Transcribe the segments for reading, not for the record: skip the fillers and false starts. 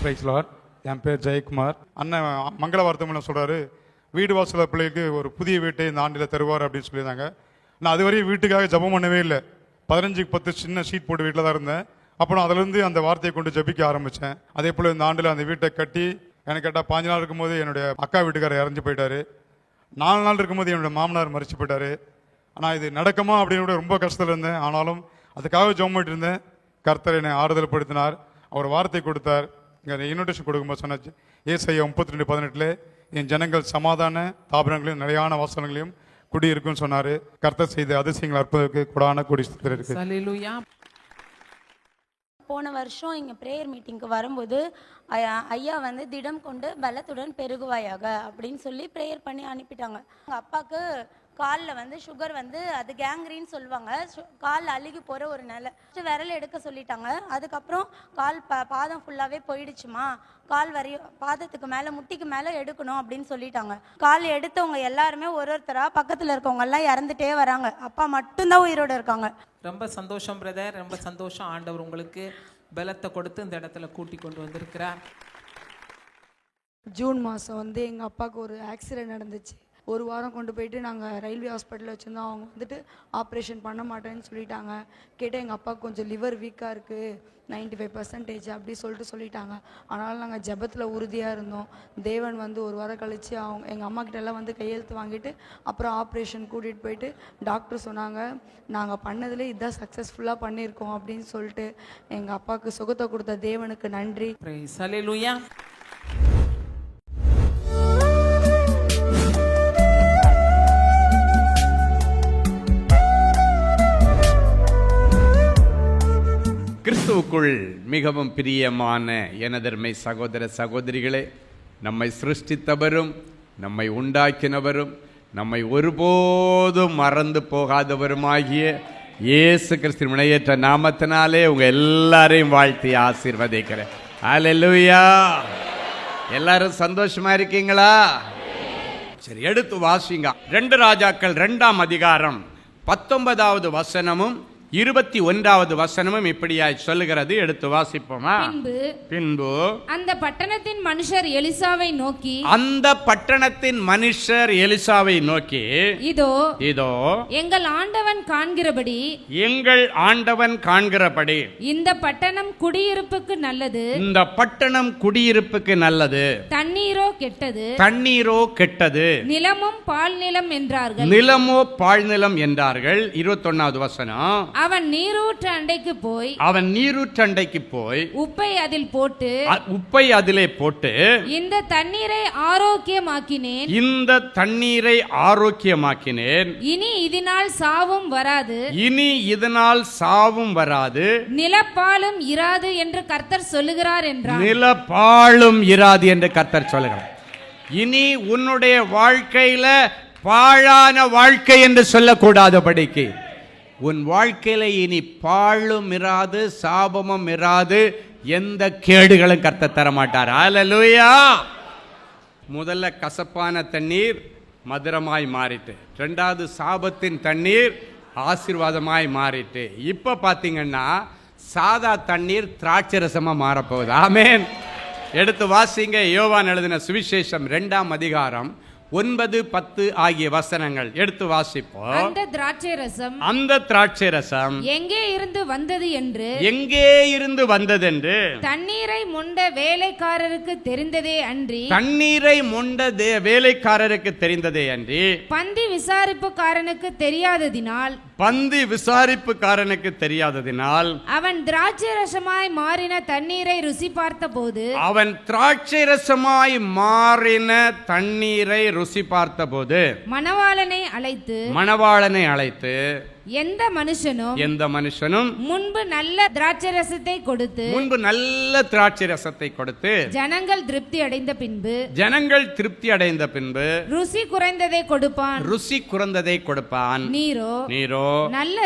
Price Lord. என் பேர் ஜெயக்குமார். அண்ணன் மங்களவார்த்தமில் சொல்கிறாரு, வீடு வாசல பிள்ளைக்கு ஒரு புதிய வீட்டை இந்த ஆண்டில் தருவார் அப்படின்னு சொல்லியிருந்தாங்க. நான் அதுவரையும் வீட்டுக்காக ஜெபம் பண்ணவே இல்லை. 15க்கு 10 சின்ன ஷீட் போட்டு வீட்டில் தான் இருந்தேன். அப்புறம் அதிலிருந்து அந்த வார்த்தையை கொண்டு ஜெபிக்க ஆரம்பித்தேன். அதே போல் இந்த ஆண்டில் அந்த வீட்டை கட்டி எனக்கு கேட்டால் 5 நாள் இருக்கும்போது என்னுடைய அக்கா வீட்டுக்காரர் இறந்து போயிட்டார். 4 நாள் இருக்கும்போது என்னுடைய மாமனார் மறிச்சு போயிட்டார். ஆனால் இது நடக்குமா அப்படின்னு கூட ரொம்ப கஷ்டத்தில் இருந்தேன். ஆனாலும் அதுக்காக ஜெபம் பண்ணிட்டு இருந்தேன். கர்த்தர் என்னை ஆறுதல் படுத்தினார். அவர் வார்த்தை கொடுத்தார். இங்கே இன்விடேஷன் கொடுக்கும்போது சொன்னாச்சு, ஏசாயா 32:18 என் ஜனங்கள் சமாதான தாபனங்களையும் நிலையான வாசனங்களையும் குடியிருக்குன்னு சொன்னார். கர்த்தர் செய்த அதிசயங்கள் அற்புதத்துக்கு கூடான கூடி இருக்கு. போன வருஷம் இங்கே ப்ரேயர் மீட்டிங்க்கு வரும்போது ஐயா வந்து திடம் கொண்டு பலத்துடன் பெருகுவாயாக அப்படின்னு சொல்லி ப்ரேயர் பண்ணி அனுப்பிட்டாங்க. எங்கள் அப்பாவுக்கு காலில் வந்து சுகர் வந்து அது கேங்க்ரின்னு சொல்லுவாங்க. கால் அழுகி போகிற ஒரு நிலை. விரல் எடுக்க சொல்லிட்டாங்க. அதுக்கப்புறம் கால் பாதம் ஃபுல்லாகவே போயிடுச்சுமா, கால் பாதத்துக்கு மேலே முட்டிக்கு மேலே எடுக்கணும் அப்படின்னு சொல்லிட்டாங்க. கால் எடுத்தவங்க எல்லாருமே ஒருத்தராக பக்கத்தில் இருக்கவங்க எல்லாம் இறந்துட்டே வராங்க. அப்பா மட்டும்தான் உயிரோடு இருக்காங்க. ரொம்ப சந்தோஷம் பிரதர், ரொம்ப சந்தோஷம். ஆண்டவர் உங்களுக்கு பலத்தை கொடுத்து இந்த இடத்துல கூட்டி கொண்டு வந்திருக்கிறார். ஜூன் மாதம் வந்து எங்கள் அப்பாவுக்கு ஒரு ஆக்சிடென்ட் நடந்துச்சு. ஒரு வாரம் கொண்டு போயிட்டு நாங்கள் ரயில்வே ஹாஸ்பிட்டலில் வச்சுருந்தோம். அவங்க வந்துட்டு ஆப்ரேஷன் பண்ண மாட்டேன்னு சொல்லிட்டாங்க. கேட்டால் எங்கள் அப்பாவுக்கு கொஞ்சம் லிவர் வீக்காக இருக்குது, 95% அப்படி சொல்லிட்டாங்க. ஆனாலும் நாங்கள் ஜெபத்தில் உறுதியாக இருந்தோம். தேவன் வந்து ஒரு வாரம் கழித்து எங்கள் அம்மா கிட்டெல்லாம் வந்து கையெழுத்து வாங்கிட்டு அப்புறம் ஆப்ரேஷன் கூட்டிகிட்டு போயிட்டு டாக்டர் சொன்னாங்க, நாங்கள் பண்ணதில் இதான் சக்ஸஸ்ஃபுல்லாக பண்ணியிருக்கோம் அப்படின்னு சொல்லிட்டு எங்கள் அப்பாவுக்கு சுகத்தை கொடுத்த தேவனுக்கு நன்றி. ஹல்லேலூயா. கிறிஸ்துவுக்குள் மிகவும் பிரியமான எனதர்மை சகோதர சகோதரிகளே, நம்மை சிருஷ்டித்தவரும் நம்மை உண்டாக்கினவரும் நம்மை ஒருபோதும் மறந்து போகாதவருமாகிய இயேசு கிறிஸ்து வினையேற்ற நாமத்தினாலே உங்க எல்லாரையும் வாழ்த்தி ஆசீர்வதிக்கிறேன். அல்லேலூயா. எல்லாரும் சந்தோஷமா இருக்கீங்களா? சரி, எடுத்து வாசிங்க. 2 ராஜாக்கள் 2ஆம் அதிகாரம் 19வது வசனமும் 21வது வசனமும் இப்படியாய் சொல்லுகிறது. எடுத்து வாசிப்போமா? பின்பு அந்த பட்டணத்தின் மனுஷர் எலிசாவை நோக்கி இதோ எங்கள் ஆண்டவன் காண்கிறபடி இந்த பட்டணம் குடியிருப்புக்கு நல்லது, தண்ணீரோ கெட்டது, நிலமோ பாழ் நிலம் என்றார்கள். 21வது வசனம், அவன் நீரூற்று அண்டைக்கு போய் உப்பை அதிலே போட்டு இந்த தண்ணீரை ஆரோக்கியமாக்கினேன், இனி இதனால் சாவும் வராது, நிலப்பாலும் இராது என்று கர்த்தர் சொல்லுகிறார் என்றார். இனி உன்னுடைய வாழ்க்கையில பாழான வாழ்க்கை என்று சொல்லக்கூடாதபடிக்கு உன் வாழ்க்கையில இனி பாழும் இராது, சாபமும் இராது, எந்த கேடுகளும் கர்த்தர் தர மாட்டார். அல்லேலூயா. முதல்ல கசப்பான தண்ணீர் மதுரமாய் மாறிட்டு, 2வது சாபத்தின் தண்ணீர் ஆசீர்வாதமாய் மாறிட்டு, இப்ப பாத்தீங்கன்னா சாதா தண்ணீர் திராட்சை ரசமா மாறப்போகுது. ஆமென். எடுத்து வாசிங்க. யோவான் எழுதின சுவிசேஷம் 2ஆம் அதிகாரம் 9, 10 ஆகிய வசனங்கள் எடுத்து வாசிப்போம். அந்த திராட்சை ரசம் எங்கே இருந்து வந்தது என்று தண்ணீரை மொண்ட வேலைக்காரருக்கு தெரிந்ததே அன்றி பந்தி விசாரிப்புக்காரனுக்கு தெரியாததினால் அவன் திராட்சை ரசமாய் மாறின தண்ணீரை ருசி பார்த்தபோது மணவாளனை அழைத்து எந்த மனுஷனும் முன்பு நல்ல திராட்சை ரசத்தை கொடுத்து ஜனங்கள் திருப்தி அடைந்த பின்பு ருசி குறைந்ததை கொடுப்பான். நீரோ நல்ல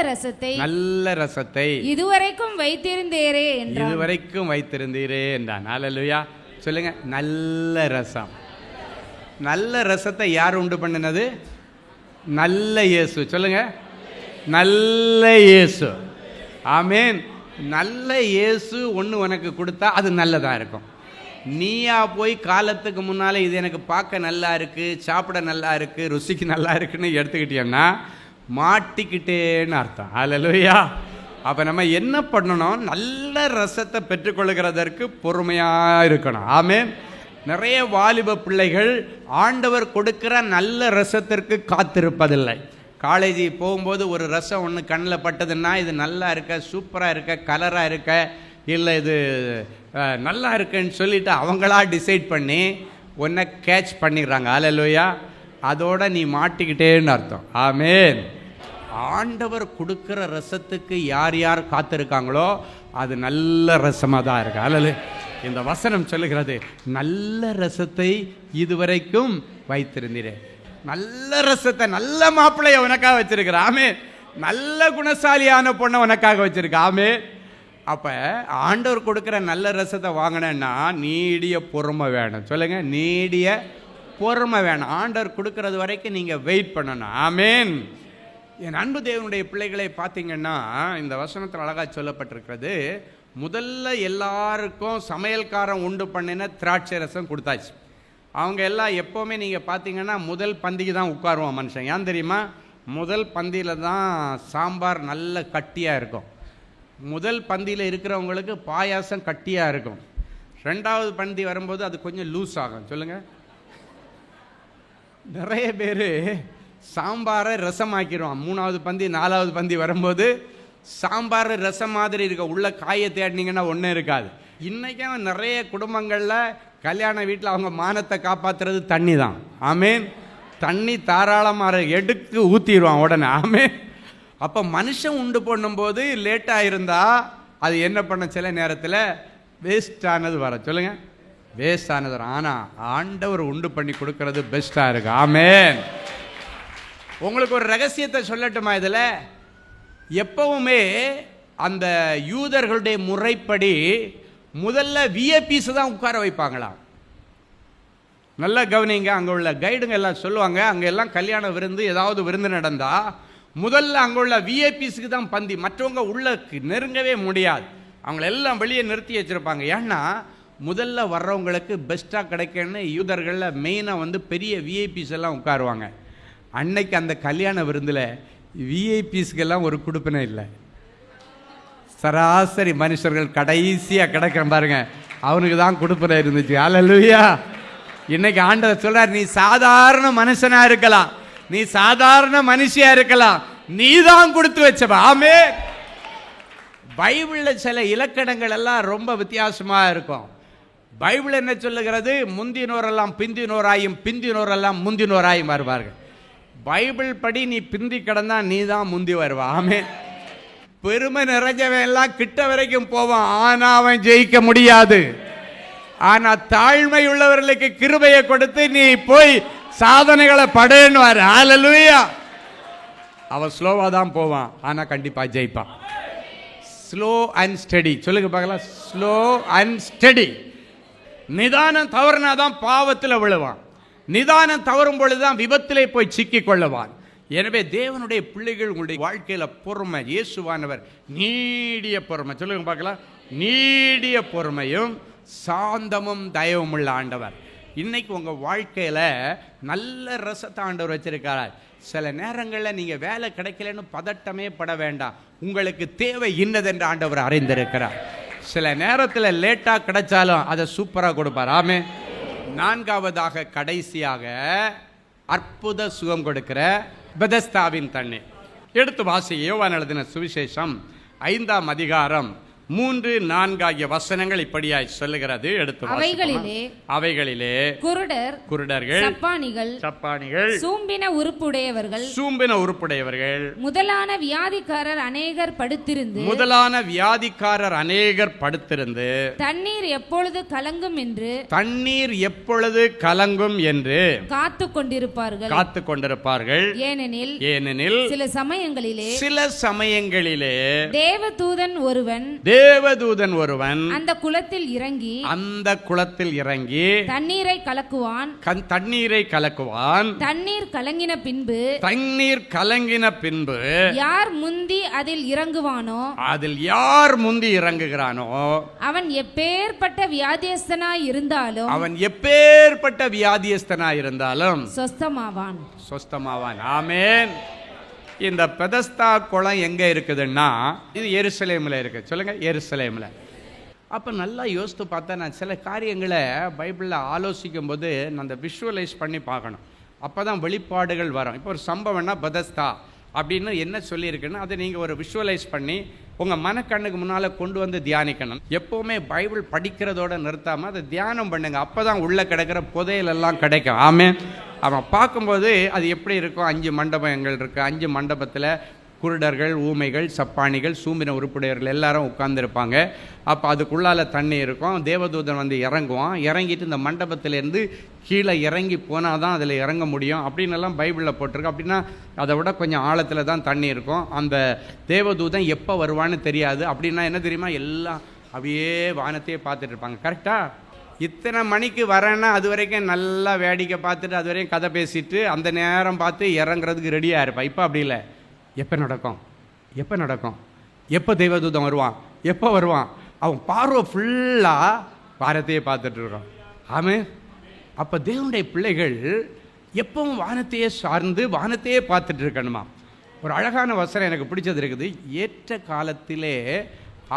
ரசத்தை இதுவரைக்கும் வைத்திருந்தீரே என்றான். அல்லேலூயா. சொல்லுங்க, நல்ல ரசம். நல்ல ரசத்தை யார் உண்டு பண்ணினது? நல்ல இயேசு. சொல்லுங்க, நல்ல இயேசு. ஆமென். நல்ல இயேசு ஒன்று உனக்கு கொடுத்தா அது நல்லதாக இருக்கும். நீயா போய் காலத்துக்கு முன்னாலே இது எனக்கு பார்க்க நல்லா இருக்குது, சாப்பிட நல்லா இருக்குது, ருசிக்கு நல்லா இருக்குன்னு எடுத்துக்கிட்டீங்கன்னா மாட்டிக்கிட்டேன்னு அர்த்தம். அல்லேலூயா. அப்போ நம்ம என்ன பண்ணணும்? நல்ல ரசத்தை பெற்றுக்கொள்கிறதற்கு பொறுமையாக இருக்கணும். ஆமென். நிறைய வாலிப பிள்ளைகள் ஆண்டவர் கொடுக்கிற நல்ல ரசத்திற்கு காத்திருப்பதில்லை. காலேஜ் போகும்போது ஒரு ரசம் ஒன்று கண்ணில் பட்டதுன்னா இது நல்லா இருக்க, சூப்பராக இருக்க, கலராக இருக்க, இல்லை இது நல்லா இருக்குன்னு சொல்லிட்டு அவங்களா டிசைட் பண்ணி ஒன்றை கேட்ச் பண்ணிடுறாங்க. அல்லேலூயா. அதோட நீ மாட்டிக்கிட்டேன்னு அர்த்தம். ஆமென். ஆண்டவர் கொடுக்குற ரசத்துக்கு யார் யார் காத்திருக்காங்களோ அது நல்ல ரசமாக தான் இருக்கு. அல்ல, இந்த வசனம் சொல்லுகிறது, நல்ல ரசத்தை இதுவரைக்கும் வைத்திருந்தீரே. நல்ல ரசத்தை, நல்ல மாப்பிள்ளைய உனக்காக வச்சிருக்கிற. ஆமே. நல்ல குணசாலியான பொண்ணை உனக்காக வச்சிருக்க. ஆமே. அப்போ ஆண்டவர் கொடுக்குற நல்ல ரசத்தை வாங்கினேன்னா நீடிய பொறுமை வேணும். சொல்லுங்க, நீடிய பொறுமை வேணும். ஆண்டவர் கொடுக்கறது வரைக்கும் நீங்கள் வெயிட் பண்ணணும். ஆமேன். என் அன்பு தேவனுடைய பிள்ளைகளை பார்த்தீங்கன்னா இந்த வசனத்தில் அழகாக சொல்லப்பட்டிருக்கிறது. முதல்ல எல்லாருக்கும் சமையல்காரன் உண்டு பண்ணின திராட்சை ரசம் கொடுத்தாச்சு. அவங்க எல்லாம் எப்போவுமே நீங்கள் பார்த்தீங்கன்னா முதல் பந்திக்கு தான் உட்காருவான் மனுஷன். ஏன் தெரியுமா? முதல் பந்தியில் தான் சாம்பார் நல்ல கட்டியாக இருக்கும். முதல் பந்தியில் இருக்கிறவங்களுக்கு பாயாசம் கட்டியாக இருக்கும். ரெண்டாவது பந்தி வரும்போது அது கொஞ்சம் லூஸ் ஆகும். சொல்லுங்கள். நிறைய பேர் சாம்பாரை ரசமாக்கிடுவான். மூணாவது பந்தி, நாலாவது பந்தி வரும்போது சாம்பார் ரசம் மாதிரி இருக்க, உள்ள காயை தேடினீங்கன்னா ஒன்றும் இருக்காது. இன்றைக்கும் நிறைய குடும்பங்களில் கல்யாண வீட்டில் அவங்க மானத்தை காப்பாற்றுறது தண்ணி தான். ஆமேன். தண்ணி தாராளமாக எடுத்து ஊற்றிடுவான் உடனே. ஆமேன். அப்போ மனுஷன் உண்டு பண்ணும்போது லேட்டாக இருந்தால் அது என்ன பண்ண, சில நேரத்தில் வேஸ்டானது வர. சொல்லுங்கள், வேஸ்டானது வரும். ஆனால் ஆண்டவர் உண்டு பண்ணி கொடுக்கறது பெஸ்ட்டாக இருக்கு. ஆமேன். உங்களுக்கு ஒரு ரகசியத்தை சொல்லட்டுமா? இதில் எப்பவுமே அந்த யூதர்களுடைய முறைப்படி முதல்ல விஐபிஸ் தான் உட்கார வைப்பாங்களாம். நல்லா கவனிங்க. அங்கே உள்ள கைடுங்க எல்லாம் சொல்லுவாங்க, அங்கே எல்லாம் கல்யாண விருந்து, ஏதாவது விருந்து நடந்தால் முதல்ல அங்கே உள்ள விஐபிஸுக்கு தான் பந்தி. மற்றவங்க உள்ள நெருங்கவே முடியாது. அவங்களெல்லாம் வெளியே நிறுத்தி வச்சுருப்பாங்க. ஏன்னா முதல்ல வர்றவங்களுக்கு பெஸ்ட்டாக கிடைக்குன்னு யூதர்களில் மெயினாக பெரிய விஐபிஸ் எல்லாம் உட்காருவாங்க. அன்னைக்கு அந்த கல்யாண விருந்தில் விஐபிஸ்க்கெல்லாம் ஒரு கொடுப்பினை இல்லை. சராசரி மனுஷர்கள் கடைசியாக கிடைக்கிறேன் பாருங்க, அவனுக்கு தான் கொடுப்பினை இருந்துச்சு. அல்லேலூயா. இன்னைக்கு ஆண்டவர் சொல்றார், நீ சாதாரண மனுஷனா இருக்கலாம், நீ சாதாரண மனுஷியா இருக்கலாம், நீ தான் கொடுத்து வச்சவ. ஆமே. பைபிளில் சில இலக்கணங்கள் எல்லாம் ரொம்ப வித்தியாசமா இருக்கும். பைபிள் என்ன சொல்லுகிறது? முந்தினோரெல்லாம் பிந்தினோராயும், பிந்தினோரெல்லாம் முந்தினோராயும் வருவார்கள். பைபிள் படி நீ பிந்தி கிடந்தா நீ தான் முந்தி வருவா. ஆமே. பெருமை நிறைஞ்சவன் எல்லாம் கிட்ட வரைக்கும் போவான், ஆனா அவன் ஜெயிக்க முடியாது. ஆனா தாழ்மை உள்ளவர்களுக்கு கிருபையை கொடுத்து நீ போய் சாதனைகளை படையன்னு வர. அல்லேலூயா. அவன் ஸ்லோவா தான் போவான், ஆனா கண்டிப்பா ஜெயிப்பான். Slow and steady. சொல்லுங்க பார்க்கலாம். Slow and steady. நிதானம் தவறுனாதான் பாவத்தில் விழுவான். நிதானம் தவறும் பொழுதுதான் விபத்திலே போய் சிக்கிக் கொள்ளுவான். எனவே தேவனுடைய பிள்ளைகள் உங்களுடைய வாழ்க்கையில் பொறுமை, இயேசுவானவர் நீடிய பொறுமை. சொல்லுங்க பார்க்கலாம். நீடிய பொறுமையும் சாந்தமும் தயவும் உள்ள ஆண்டவர். இன்னைக்கு உங்கள் வாழ்க்கையில் நல்ல ரசத்தை ஆண்டவர் வச்சிருக்கிறார். சில நேரங்களில் நீங்கள் வேலை கிடைக்கலன்னு பதட்டமே பட வேண்டாம். உங்களுக்கு தேவை இன்னதென்று ஆண்டவர் அறிந்திருக்கிறார். சில நேரத்தில் லேட்டாக கிடைச்சாலும் அதை சூப்பராக கொடுப்பார். ஆமே. நான்காவதாக கடைசியாக அற்புத சுகம் கொடுக்கிற பெதஸ்தாவின் தண்ணீர். எடுத்து வாசி. யோவான் எழுதின சுவிசேஷம் 5ஆம் அதிகாரம் 3, 4 ஆகிய வசனங்கள் இப்படியாய் சொல்லுகிறது. எடுத்து அவைகளிலே குருடர்கள், சப்பானிகள், சூம்பின உறுப்புடையவர்கள், முதலான வியாதிக்காரர் அநேகர் படுத்திருந்து தண்ணீர் எப்பொழுது கலங்கும் என்று காத்து கொண்டிருப்பார்கள். ஏனெனில் சில சமயங்களிலே தேவதூதன் தேவதூதன் ஒருவன் அந்த குளத்தில் இறங்கி தண்ணீரை கலக்குவான். தண்ணீர் கலங்கின பின்பு யார் முந்தி அதில் இறங்குகிறானோ அவன் எப்பேற்பட்ட வியாதியஸ்தனாய் இருந்தாலும் சொஸ்தமாவான். ஆமென். இந்த பெதஸ்தா குளம் எங்க இருக்குதுன்னா இது எருசலேமில் இருக்கு. சொல்லுங்க, எருசலேமில். அப்போ நல்லா யோசித்து பார்த்தா நான் சில காரியங்களை பைபிளில் ஆலோசிக்கும் போது நான் அந்த விஷுவலைஸ் பண்ணி பார்க்கணும். அப்போ தான் வெளிப்பாடுகள் வரும். இப்போ ஒரு சம்பவம்னா பெதஸ்தா அப்படின்னு என்ன சொல்லியிருக்குன்னு அதை நீங்கள் ஒரு விஷுவலைஸ் பண்ணி உங்கள் மனக்கண்ணுக்கு முன்னால் கொண்டு வந்து தியானிக்கணும். எப்போவுமே பைபிள் படிக்கிறதோடு நிறுத்தாமல் அதை தியானம் பண்ணுங்க. அப்போ தான் உள்ளே கிடைக்கிற புதையலெல்லாம் கிடைக்கும். ஆமென். அவன் பார்க்கும்போது அது எப்படி இருக்கும்? 5 மண்டபங்கள் இருக்குது. 5 மண்டபத்தில் குருடர்கள், ஊமைகள், சப்பானிகள், சூம்பின உறுப்புடையவர்கள் எல்லாரும் உட்கார்ந்துருப்பாங்க. அப்போ அதுக்குள்ளால் தண்ணி இருக்கும். தேவதூதன் வந்து இறங்குவான். இறங்கிட்டு இந்த மண்டபத்திலேருந்து கீழே இறங்கி போனால் தான் அதில் இறங்க முடியும் அப்படின்னு எல்லாம் பைபிளில் போட்டிருக்கு. அப்படின்னா அதை விட கொஞ்சம் ஆழத்தில் தான் தண்ணி இருக்கும். அந்த தேவதூதன் எப்போ வருவான்னு தெரியாது. அப்படின்னா என்ன தெரியுமா? எல்லாம் அப்படியே வானத்தையே பார்த்துட்டு இருப்பாங்க. கரெக்டாக இத்தனை மணிக்கு வரேன்னா அது வரைக்கும் நல்லா வேடிக்கை பார்த்துட்டு அது வரைக்கும் கதை பேசிட்டு அந்த நேரம் பார்த்து இறங்குறதுக்கு ரெடியாக இருப்பான். இப்போ அப்படி இல்லை. எப்போ நடக்கும், எப்போ தேவதூதன் எப்போ வருவான், அவன் பார்வை ஃபுல்லாக வானத்தையே பார்த்துட்டு இருக்கான். ஆமென். அப்போ தேவனுடைய பிள்ளைகள் எப்பவும் வானத்தையே சார்ந்து வானத்தையே பார்த்துட்டு இருக்கணுமா? ஒரு அழகான வசனம் எனக்கு பிடிச்சது இருக்குது. ஏற்ற காலத்திலே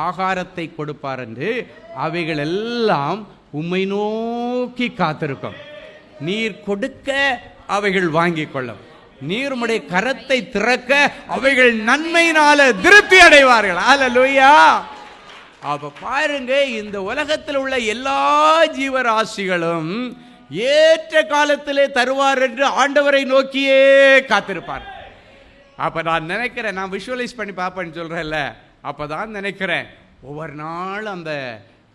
ஆகாரத்தை கொடுப்பார் என்று அவைகள் எல்லாம் உம்மை நோக்கி காத்திருக்கும். நீர் கொடுக்க அவைகள் வாங்கிக் கொள்ளும். நீருடைய கரத்தை திறக்க அவைகள் நன்மையினால திருப்தி அடைவார்கள். அல்லேலூயா. அப்ப பாருங்க, இந்த உலகத்தில் உள்ள எல்லா ஜீவராசிகளும் ஏற்ற காலத்திலே தருவார் என்று ஆண்டவரை நோக்கியே காத்திருப்பார். அப்ப நான் நினைக்கிறேன், நான் விஷுவலைஸ் பண்ணி பார்ப்பேன்னு சொல்றேன்ல, அப்பதான் நினைக்கிறேன் ஒவ்வொரு நாள்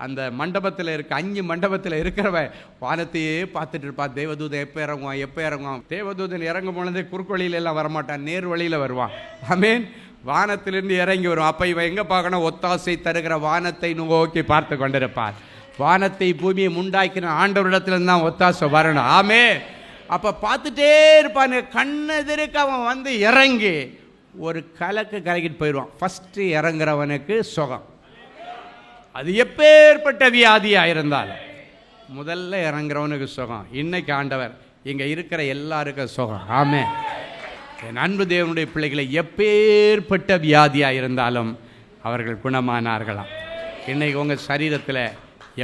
அந்த மண்டபத்தில் 5 மண்டபத்தில் இருக்கிறவன் வானத்தையே பார்த்துட்டு இருப்பான். தேவதூதன் எப்போ இறங்குவான். தேவதூதன் இறங்கும் பொழுது குறுக்கொழியில எல்லாம் வரமாட்டான், நேர் வழியில் வருவான். ஆமென். வானத்திலிருந்து இறங்கி வருவான். அப்போ இவன் எங்கே பார்க்கணும்? ஒத்தாசை தருகிற வானத்தை நோக்கி பார்த்து கொண்டிருப்பார். வானத்தை பூமியை உண்டாக்கின ஆண்டவரிடத்துல தான் ஒத்தாசை வரணும். ஆமென். அப்போ பார்த்துட்டே இருப்பான். கண்ணெதிர்க்கு அவன் வந்து இறங்கி ஒரு கலக்கிட்டு போயிடுவான். ஃபஸ்ட்டு இறங்குறவனுக்கு சுகம். அது எப்பேற்பட்ட வியாதியாக இருந்தாலும் முதல்ல இறங்குறவனுக்கு சுகம். இன்னைக்கு ஆண்டவர் இங்கே இருக்கிற எல்லாருக்கும் சுகம். ஆமென். என் அன்பு தேவனுடைய பிள்ளைகளை எப்பேற்பட்ட வியாதியாக இருந்தாலும் அவர்கள் குணமானார்களாம். இன்னைக்கு உங்கள் சரீரத்தில்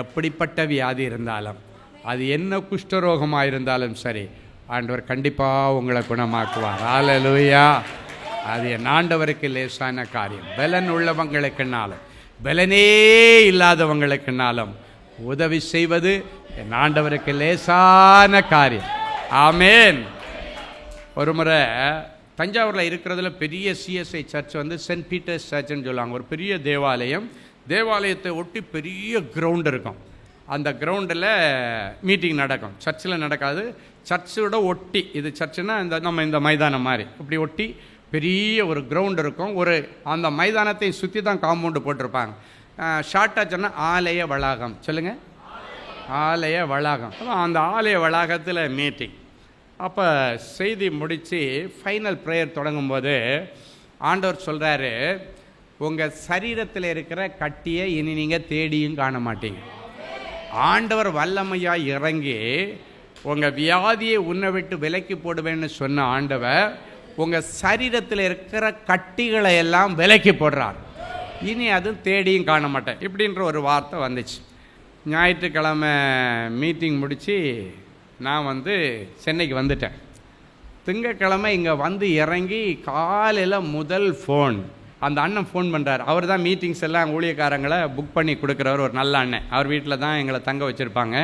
எப்படிப்பட்ட வியாதி இருந்தாலும், அது என்ன குஷ்டரோகமாக இருந்தாலும் சரி, ஆண்டவர் கண்டிப்பாக உங்களை குணமாக்குவார். அல்லேலூயா. அது என் ஆண்டவருக்கு லேசான காரியம். பலன் உள்ளவங்களுக்குனாலும் பலனே இல்லாதவங்களுக்குனாலும் உதவி செய்வது என் ஆண்டவருக்கு லேசான காரியம். ஆமென். ஒரு முறை தஞ்சாவூரில் இருக்கிறதுல பெரிய சிஎஸ்ஐ சர்ச் வந்து சென்ட் பீட்டர்ஸ் சர்ச்னு சொல்லுவாங்க. ஒரு பெரிய தேவாலயத்தை ஒட்டி பெரிய கிரவுண்ட் இருக்கும். அந்த கிரவுண்டில் மீட்டிங் நடக்கும். சர்ச்சில் நடக்காது, சர்ச்சோட ஒட்டி. இது சர்ச்சுன்னா நம்ம இந்த மைதானம் மாதிரி இப்படி ஒட்டி பெரிய ஒரு கிரவுண்ட் இருக்கும். அந்த மைதானத்தை சுற்றி தான் காம்பவுண்டு போட்டிருப்பாங்க. ஷார்ட்டாக சொன்னால் ஆலய வளாகம். சொல்லுங்கள், ஆலய வளாகம். அந்த ஆலய வளாகத்தில் மீட்டிங். அப்போ செய்தி முடித்து ஃபைனல் ப்ரேயர் தொடங்கும்போது ஆண்டவர் சொல்கிறாரு, உங்கள் சரீரத்தில் இருக்கிற கட்டியை இனி நீங்கள் தேடியும் காண மாட்டீங்க. ஆண்டவர் வல்லமையாக இறங்கி உங்கள் வியாதியை உன்னை விட்டு விலக்கி போடுவேன்னு சொன்ன ஆண்டவர் உங்கள் சரீரத்தில் இருக்கிற கட்டிகளை எல்லாம் விலக்கி போடுறார். இனி அதுவும் தேடியும் காண மாட்டேன் இப்படின்ற ஒரு வார்த்தை வந்துச்சு. ஞாயிற்றுக்கிழமை மீட்டிங் முடித்து நான் வந்து சென்னைக்கு வந்துட்டேன். திங்கக்கிழமை இங்கே வந்து இறங்கி காலையில் முதல் ஃபோன் அந்த அண்ணன் ஃபோன் பண்ணுறார். அவர் தான் மீட்டிங்ஸ் எல்லாம் ஊழியக்காரங்களை புக் பண்ணி கொடுக்குறவர், ஒரு நல்ல அண்ணன். அவர் வீட்டில் தான் எங்களை தங்க வச்சுருப்பாங்க.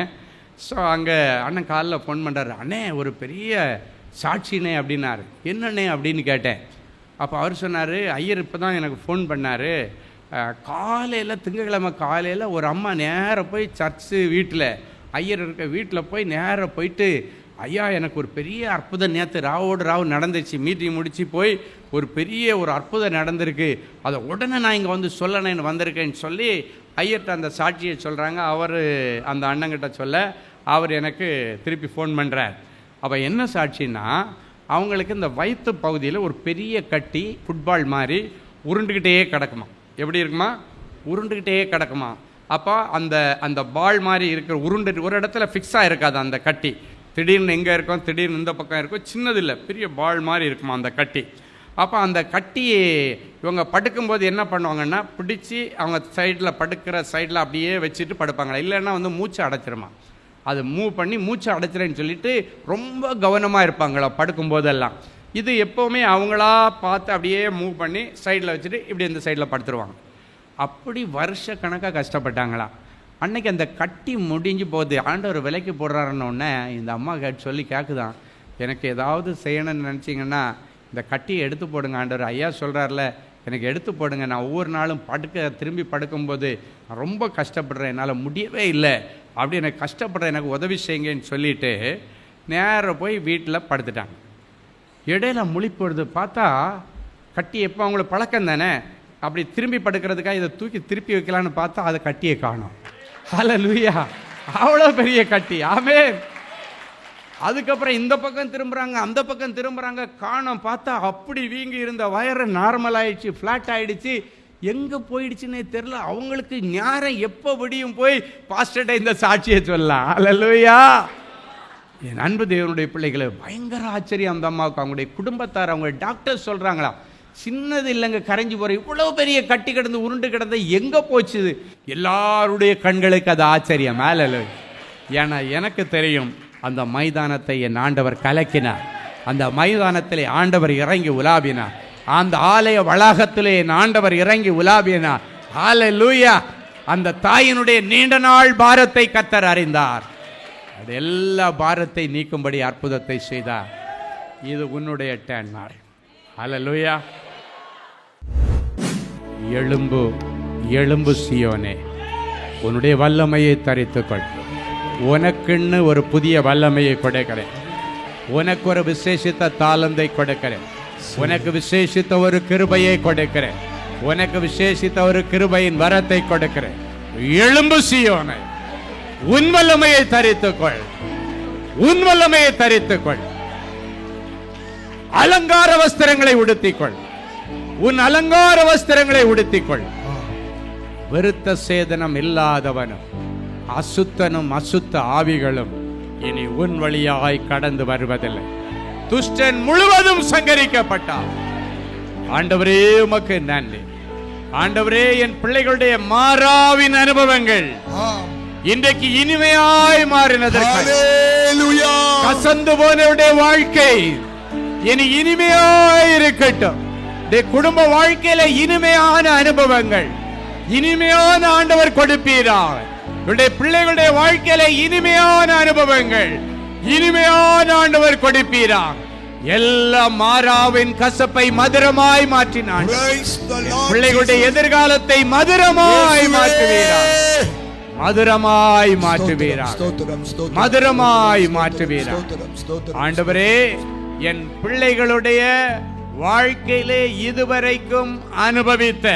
ஸோ அங்கே அண்ணன் காலையில் ஃபோன் பண்ணுறாரு, அண்ணே ஒரு பெரிய சாட்சினே அப்படின்னாரு. என்னண்ணே அப்படின்னு கேட்டேன். அப்போ அவர் சொன்னார், ஐயர் இப்போ தான் எனக்கு ஃபோன் பண்ணார். காலையில் திங்கக்கிழமை காலையில் ஒரு அம்மா நேராக போய் சர்ச்சு வீட்டில் ஐயர் இருக்க வீட்டில் போய் நேராக போயிட்டு ஐயா எனக்கு ஒரு பெரிய அற்புதம் நேற்று ராவோடு ராவு நடந்துச்சு, மீட்டிங் முடித்து போய் ஒரு பெரிய ஒரு அற்புதம் நடந்திருக்கு, அதை உடனே நான் இங்கே வந்து சொல்லணும்னு வந்திருக்கேன்னு சொல்லி ஐயர்கிட்ட அந்த சாட்சியை சொல்கிறாங்க. அவர் அந்த அண்ணங்கிட்ட சொல்ல அவர் எனக்கு திருப்பி ஃபோன் பண்ணுறார். அப்போ என்ன சாட்சின்னா, அவங்களுக்கு இந்த வயிற்று பகுதியில் ஒரு பெரிய கட்டி ஃபுட்பால் மாதிரி உருண்டுக்கிட்டே கிடக்குமா. எப்படி இருக்குமா? உருண்டுக்கிட்டே கிடக்குமா. அப்போ அந்த பால் மாதிரி இருக்கிற உருண்டு ஒரு இடத்துல ஃபிக்ஸாக இருக்காது அந்த கட்டி. திடீர்னு எங்கே இருக்கும், திடீர்னு இந்த பக்கம் இருக்கும், சின்னதில்லை, பெரிய பால் மாதிரி இருக்குமா அந்த கட்டி. அப்போ அந்த கட்டியை இவங்க படுக்கும்போது என்ன பண்ணுவாங்கன்னா, பிடிச்சி அவங்க சைடில் படுக்கிற சைடில் அப்படியே வச்சுட்டு படுப்பாங்களா, இல்லைன்னா வந்து மூச்சை அடைச்சிருமா. அதை மூவ் பண்ணி மூச்சை அடைச்சிறேன்னு சொல்லிட்டு ரொம்ப கவனமாக இருப்பாங்களா படுக்கும்போதெல்லாம். இது எப்போவுமே அவங்களா பார்த்து அப்படியே மூவ் பண்ணி சைடில் வச்சுட்டு இப்படி இந்த சைடில் படுத்துருவாங்க. அப்படி வருஷ கணக்காக கஷ்டப்பட்டாங்களா. அன்னைக்கு அந்த கட்டி முடிஞ்சு போகுது, ஆண்டவர் விலைக்கு போடுறாருன்னொடனே இந்த அம்மா சொல்லி கேட்குதான், எனக்கு ஏதாவது செய்யணும்னு நினச்சிங்கன்னா இந்த கட்டியை எடுத்து போடுங்க ஆண்டவர். ஐயா சொல்கிறார்ல, எனக்கு எடுத்து போடுங்க, நான் ஒவ்வொரு நாளும் திரும்பி படுக்கும்போது நான் ரொம்ப கஷ்டப்படுறேன், என்னால் முடியவே இல்லை, அப்படி எனக்கு கஷ்டப்படுறேன், எனக்கு உதவி செய்யுங்கன்னு சொல்லிட்டு நேராக போய் வீட்டில் படுத்துட்டாங்க. இடையில முழிப்பொழுது பார்த்தா கட்டி எப்போ அவங்களுக்கு பழக்கம் தானே, அப்படி திரும்பி படுக்கிறதுக்காக இதை தூக்கி திருப்பி வைக்கலான்னு பார்த்தா அதை கட்டியை காணோம். ஹல்லேலூயா, அவ்வளோ பெரிய கட்டி. ஆமென். அதுக்கப்புறம் இந்த பக்கம் திரும்புகிறாங்க, அந்த பக்கம் திரும்புகிறாங்க, காணோம். பார்த்தா அப்படி வீங்கி இருந்த வயரை நார்மல் ஆயிடுச்சு, ஃப்ளாட் ஆகிடுச்சு, எங்கே போயிடுச்சுன்னே தெரில. அவங்களுக்கு ஞாரம் எப்போ விடியும் போய் பாஸ்டர்கிட்ட இந்த சாட்சியை சொல்லலாம். ஹல்லேலூயா. என் அன்பு தேவனுடைய பிள்ளைகளை, பயங்கர ஆச்சரியம் அந்த அம்மாவுக்கு. அவங்களுடைய குடும்பத்தார், அவங்க டாக்டர் சொல்கிறாங்களா, சின்னது இல்லைங்க, கரைஞ்சி போகிற இவ்வளோ பெரிய கட்டி கிடந்து உருண்டு கிடந்த எங்கே போச்சுது. எல்லாருடைய கண்களுக்கு அது ஆச்சரியம். மேலே ஏன்னா எனக்கு தெரியும், அந்த மைதானத்தை என் ஆண்டவர் கலக்கினார், அந்த மைதானத்திலே ஆண்டவர் இறங்கி உலாவினார், அந்த ஆலய வளாகத்திலே என் ஆண்டவர் இறங்கி உலாவினார். ஹல்லேலூயா. அந்த தாயினுடைய நீண்ட நாள் பாரத்தை கர்த்தர் அறிந்தார், அது எல்லா பாரத்தை நீக்கும்படி அற்புதத்தை செய்தார். இது உன்னுடைய டர்ன் நாள். ஹல்லேலூயா. எழும்பு எழும்பு சீயோனே, உன்னுடைய வல்லமையை தரித்துக்கொள். உனக்குன்னு ஒரு புதிய வல்லமையை கொடுக்கிறேன், உனக்கு ஒரு விசேஷித்த தாளந்தை கொடுக்கிறேன், உனக்கு விசேஷித்த ஒரு கிருபையை கொடுக்கிறேன், உனக்கு விசேஷித்த ஒரு கிருபையின் வரத்தை கொடுக்கிறேன். எழும்பு சீயோனே, உன் வல்லமையை தரித்துக்கொள், உன் வல்லமையை தரித்துக்கொள். அலங்கார வஸ்திரங்களை உடுத்திக்கொள், உன் அலங்கார வஸ்திரங்களை உடுத்திக்கொள். விருத்த சேதனம் இல்லாதவனும் அசுத்தனும் அசுத்த ஆவிகளும் இனி உன் வழியாய் கடந்து வருவதில்லை. துஷ்டன் முழுவதும் சங்கரிக்கப்பட்டார். ஆண்டவரே உமக்கு நன்றி. ஆண்டவரே, என் பிள்ளைகளுடைய மாறாவின் அனுபவங்கள் இன்றைக்கு இனிமையாய் மாறினதற்கு, கசந்து போனவருடைய வாழ்க்கை இனி இனிமையாய் இருக்கட்டும். குடும்ப வாழ்க்கையில இனிமையான அனுபவங்கள், இனிமையான ஆண்டவர் கொடுப்பீராக. பிள்ளைகளுடைய வாழ்க்கையில இனிமையான அனுபவங்கள், இனிமையான ஆண்டவர் கொடுப்பீராக. எல்லா மாறாவின் கசப்பை மதுரமாய் மாற்றினான். பிள்ளைகளுடைய எதிர்காலத்தை மதுரமாய் மாற்றுவீராக, மதுரமாய் மாற்றுவீராக, மதுரமாய் மாற்றுவீராக. ஆண்டவரே, என் பிள்ளைகளுடைய வாழ்க்கையிலே இதுவரைக்கும் அனுபவித்த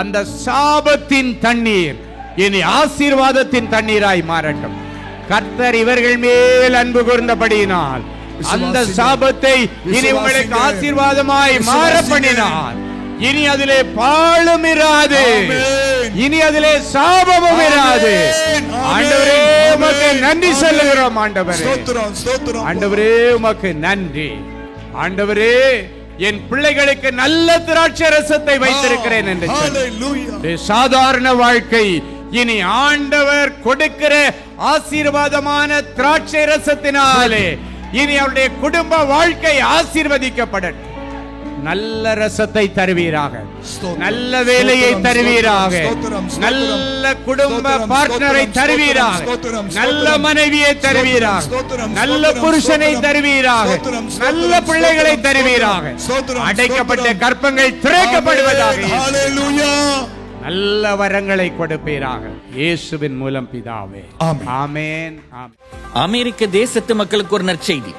அந்த சாபத்தின் தண்ணீர் இனி ஆசீர்வாதத்தின் தண்ணீராய் மாறட்டும். கர்த்தர் இவர்கள் மேல் அன்பு கூர்ந்தபடியினால் அந்த சாபத்தை இனி உங்களுக்கு ஆசீர்வாதமாய் மாற பண்ணினார். இனி அதிலே பாழும் இராது, இனி அதிலே சாபமும் இராது. ஆண்டவரே, உமக்கு நன்றி சொல்லுகிறோம். ஆண்டவரே, ஆண்டவரே, உமக்கு நன்றி. ஆண்டவரே, என் பிள்ளைகளுக்கு நல்ல திராட்சை ரசத்தை வைத்திருக்கிறேன் என்று சொல்லி, சாதாரண வாழ்க்கை இனி ஆண்டவர் கொடுக்கிற ஆசீர்வாதமான திராட்சை ரசத்தினாலே இனி அவருடைய குடும்ப வாழ்க்கை ஆசீர்வதிக்கப்படட்டும். நல்ல ரசத்தை தருவீராக, நல்ல வேலையை தருவீராக, நல்ல குடும்ப பார்ட்னரை தருவீராக, நல்ல மனைவியை தருவீராக, நல்ல புருஷனை தருவீராக, நல்ல பிள்ளைகளை தருவீராக. அடைக்கப்பட்ட கற்பங்கள் திறக்கப்படுவதாக. நல்ல வரங்களை கொடுப்பீராக. இயேசுவின் மூலம் பிதாவே, ஆமென். அமெரிக்க தேசத்து மக்களுக்கு ஒரு நற்செய்தி.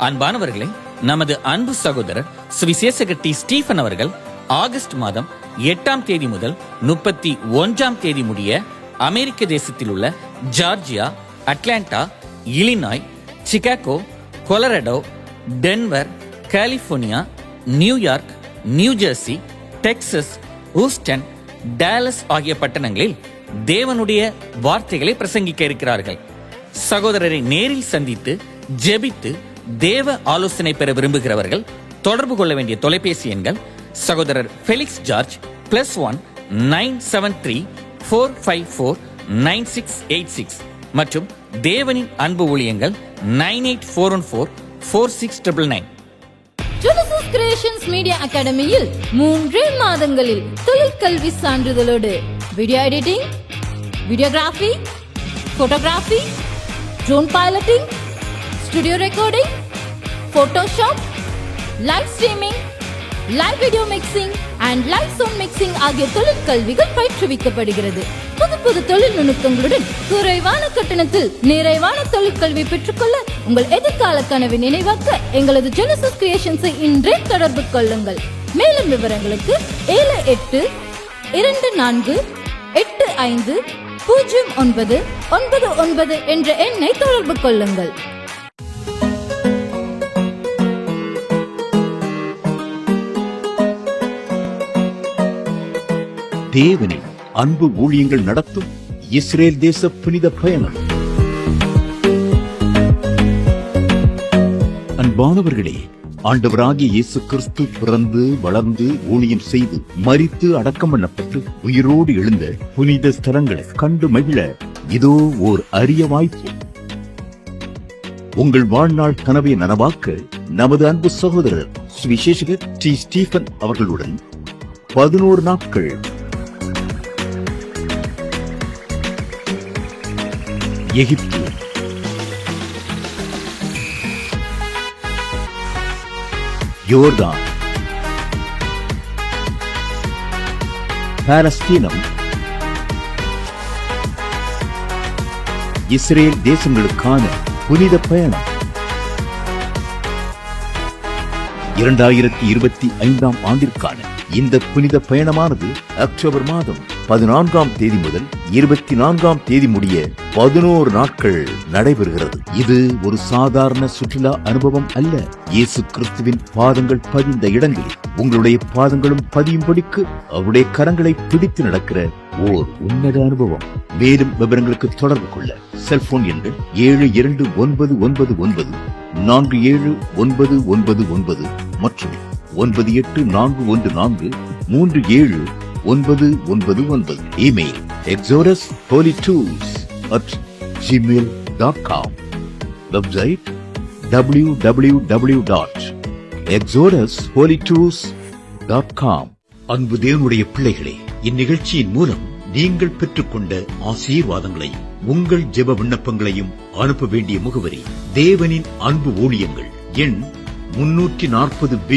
அன்பானவர்களே, நமது அன்பு சகோதரர் சுவிசேஷகர் டி. ஸ்டீபன் அவர்கள் ஆகஸ்ட் மாதம் 8ஆம் தேதி முதல் 31ஆம் தேதி முடிய அமெரிக்க தேசத்தில் உள்ள Georgia, Atlanta, Illinois, Chicago, Colorado, Denver, California, New York, New Jersey, Texas, Houston, Dallas ஆகிய பட்டணங்களில் தேவனுடைய வார்த்தைகளை பிரசங்கிக்க இருக்கிறார்கள். சகோதரரை நேரில் சந்தித்து ஜெபித்து தேவ ஆலோசனை பெற விரும்புகிறவர்கள் தொடர்பு கொள்ள வேண்டிய தொலைபேசி எண்கள் சகோதரர் ஃபெலிக்ஸ் ஜார்ஜ் +1 973 454 9686 மற்றும் தேவனின் அன்பு ஊழியங்கள் 98414 46999. Genesis Creations Media Academy-யில் 3 மாதங்களில் தொழிற்கல்வி சான்றிதழோடு video editing, videography, photography, drone piloting, studio recording, Photoshop, live streaming, live video mixing and live sound mixing ஆகிய தொழிற்கல்விகள் பயிற்றுவிக்கப்படுகிறது. புது தொழில் நுணுக்கங்களுடன் குறைவான கட்டணத்தில் நிறைவான தொழிற்கல்வி பெற்றுக்கொள்ள உங்கள் எதிர்கால கனவை நினைவாக்க எங்களது ஜெனசிஸ் கிரியேஷன்ஸை இன்றே தொடர்பு கொள்ளுங்கள். மேலும் விவரங்களுக்கு 7824850999 என்ற எண்ணை தொடர்பு கொள்ளுங்கள். தேவனின் அன்பு ஊழியங்கள் நடத்தும் இஸ்ரேல் தேச புனித பயணம். அன்பானவர்களே, ஆண்டவராகிய இயேசு கிறிஸ்து பிறந்து வளர்ந்து ஊழியம் செய்து மரித்து அடக்கம் பண்ணப்பட்டு உயிரோடு எழுந்த புனித ஸ்தலங்களை கண்டு மகிழ இதோ ஓர் அரிய வாய்ப்பு. உங்கள் வாழ்நாள் கனவை நனவாக்க நமது அன்பு சகோதரர் சுவிசேஷகர் டி. ஸ்டீபன் அவர்களுடன் 11 நாட்கள் எகிப்து, யோர்தான், பாலஸ்தீனம், இஸ்ரேல் தேசங்களுக்கான புனித பயணம். 2025ஆம் ஆண்டிற்கான இந்த புனித பயணமானது அக்டோபர் மாதம் 14ஆம் தேதி முதல் 24ஆம் தேதி முடிய 11 நாட்கள் நடைபெறுகிறது. இது ஒரு சாதாரண சுற்றுலா அனுபவம் அல்ல. இயேசு கிறிஸ்துவின் பாதங்கள் பதிந்த இடங்களில் உங்களுடைய பாதங்களும் பதியும்படிக்கு அவருடைய கரங்களை பிடித்து நடக்கிற ஓர் உன்னத அனுபவம். மேலும் விவரங்களுக்கு தொடர்பு கொள்ள செல்போன் எண்கள் 7299 மற்றும் 9841437999. Email exodusholytours@gmail.com. Website www.exodusholytours.com. அன்பு தேவனுடைய பிள்ளைகளே, இந்நிகழ்ச்சியின் மூலம் நீங்கள் பெற்றுக்கொண்ட ஆசீர்வாதங்களையும் உங்கள் ஜெப விண்ணப்பங்களையும் அனுப்ப வேண்டிய முகவரி தேவனின் அன்பு ஊழியங்கள், எண் 340B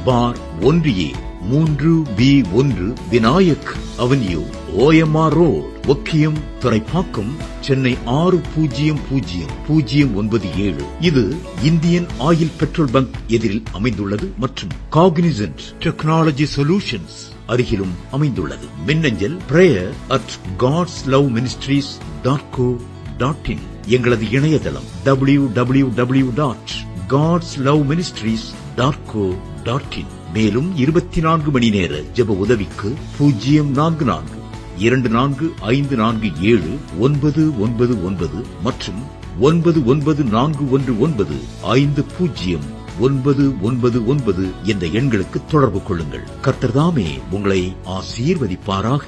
பார் 1A 3B1 Vinayak avenue, OMR road, Okkiyam, Thoraipakkam, Chennai 600097. இது இந்தியன் ஆயில் பெட்ரோல் பங்க் எதிரில் அமைந்துள்ளது மற்றும் காக்னிசன்ட் டெக்னாலஜி சொல்யூஷன்ஸ் அருகிலும் அமைந்துள்ளது. மின்னஞ்சல் prayer@godsloveministries.co.in. எங்களது இணையதளம் www.godsloveministries.co.in. மேலும் 24 மணி நேர ஜெப உதவிக்கு 04454547999 மற்றும் 9941950999 என்ற எண்களுக்கு தொடர்பு கொள்ளுங்கள். கர்த்தர் தாமே உங்களை ஆசீர்வதிப்பாராக.